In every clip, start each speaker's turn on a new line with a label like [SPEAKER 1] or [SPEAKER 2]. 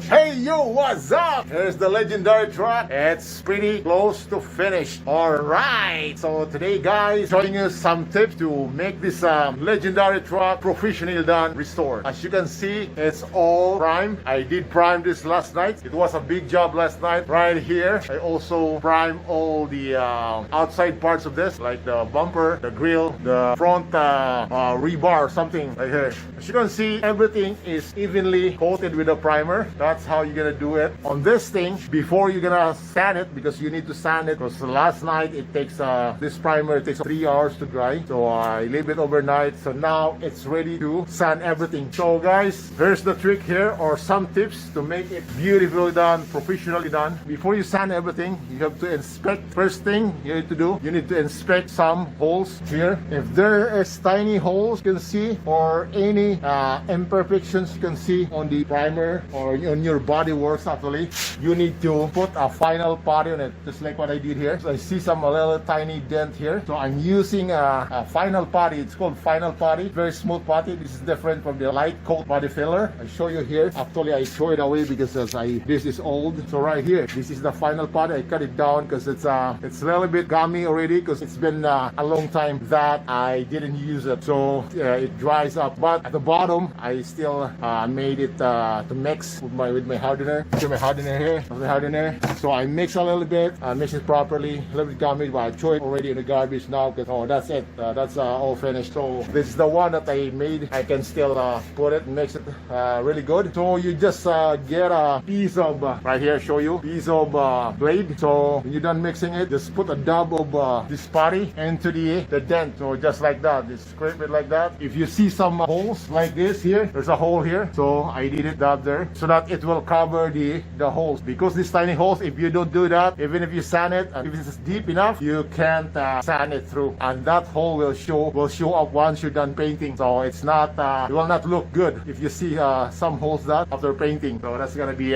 [SPEAKER 1] Hey yo, what's up? Here's the legendary truck. It's pretty close to finish. Alright, so today guys, showing you some tips to make this legendary truck professionally done, restored. As you can see, it's all primed. I did prime this last night. It was a big job last night. Right here, I also primed all the outside parts of this, like the bumper, the grill, the front rebar, something right here. As you can see, everything is evenly coated with a primer. That's how you're gonna do it on this thing before you're gonna sand it, because you need to sand it, because last night it takes this primer, it takes 3 hours to dry, so I leave it overnight. So now it's ready to sand everything. So guys, here's the trick here, or some tips to make it beautifully done, professionally done. Before you sand everything, you have to inspect. First thing you need to do, you need to inspect some holes here. If there is tiny holes you can see, or any imperfections you can see on the primer or on your body works, actually you need to put a final putty on it, just like what I did here. So I see some little tiny dent here, so I'm using a final putty. It's called final putty, very smooth putty. This is different from the light coat body filler. I show you here. Actually I throw it away because this is old. So right here, this is the final putty. I cut it down because it's a little bit gummy already, because it's been a long time that I didn't use it, so it dries up. But at the bottom I still made it to mix with my hardener. See my hardener here, the hardener. So I mix a little bit, mix it properly. A little bit gummy, but I throw it already in the garbage now, because that's it. That's all finished. So this is the one that I made. I can still put it and mix it really good. So you just get a piece of right here, show you piece of blade. So when you're done mixing it, just put a dab of this putty into the dent. So just like that, just scrape it like that. If you see some holes like this here, there's a hole here, so I did it dab there so that it will cover the holes. Because these tiny holes, if you don't do that, even if you sand it, if it's deep enough, you can't sand it through, and that hole will show up once you're done painting. So it's not it will not look good if you see some holes that after painting. So that's gonna be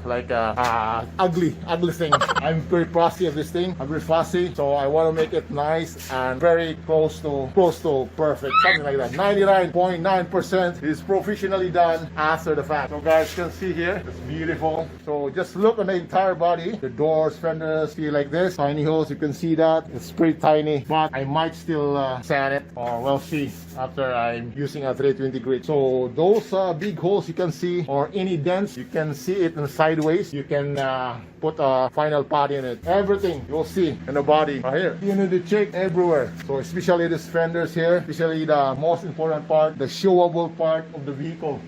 [SPEAKER 1] like ugly thing. I'm very fussy of this thing. I'm very fussy, so I want to make it nice and very close to perfect, something like that. 99.9% is professionally done after the fact. So guys, you can see here, it's beautiful. So just look on the entire body, the doors, fenders, see like this, tiny holes. You can see that it's pretty tiny, but I might still sand it, or we'll see after I'm using a 320 grit. So those big holes you can see, or any dents, you can see it in sideways. You can put a final putty in it. Everything you'll see in the body right here. You need to check everywhere. So especially these fenders here, especially the most important part, the showable part of the vehicle.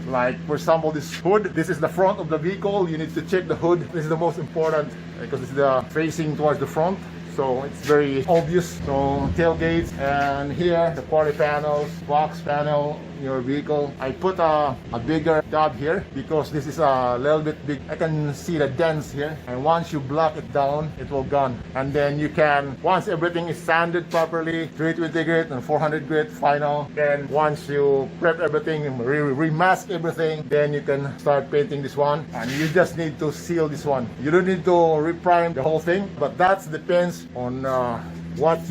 [SPEAKER 1] Like for example, this hood, this is the front of the vehicle. You need to check the hood. This is the most important, because this is the facing towards the front, so it's very obvious. So tailgates, and here the quarter panels, box panel, your vehicle. I put a bigger dab here because this is a little bit big. I can see the dents here, and once you block it down, it will gone. And then you can, once everything is sanded properly, 320 grit and 400 grit final, then once you prep everything and remask everything, then you can start painting this one. And you just need to seal this one. You don't need to reprime the whole thing, but that depends on what if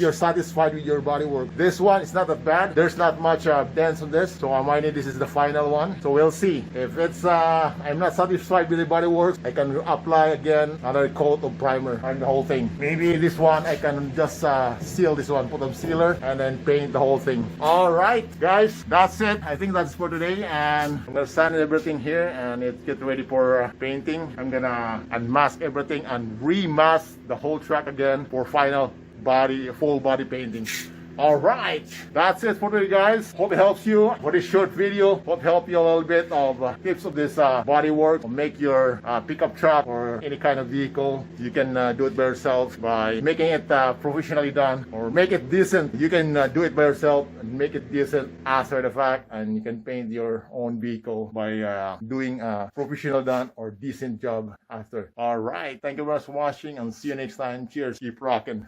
[SPEAKER 1] you're satisfied with your body work. This one is not that bad. There's not much dents on this, so I might need this is the final one. So we'll see. If it's I'm not satisfied with the body work, I can apply again another coat of primer on the whole thing. Maybe this one I can just seal this one, put a sealer, and then paint the whole thing. All right guys, that's it. I think that's for today, and I'm gonna sand everything here and get ready for painting. I'm gonna unmask everything and remask the whole truck again for final full body painting. All right, that's it for today guys. Hope it helps you for this short video. Hope it helped you a little bit of tips of this body work. Make your pickup truck or any kind of vehicle, you can do it by yourself by making it professionally done, or make it decent. You can do it by yourself and make it decent after the fact, and you can paint your own vehicle by doing a professional done or decent job after. All right, thank you very much for watching, and see you next time. Cheers, keep rocking.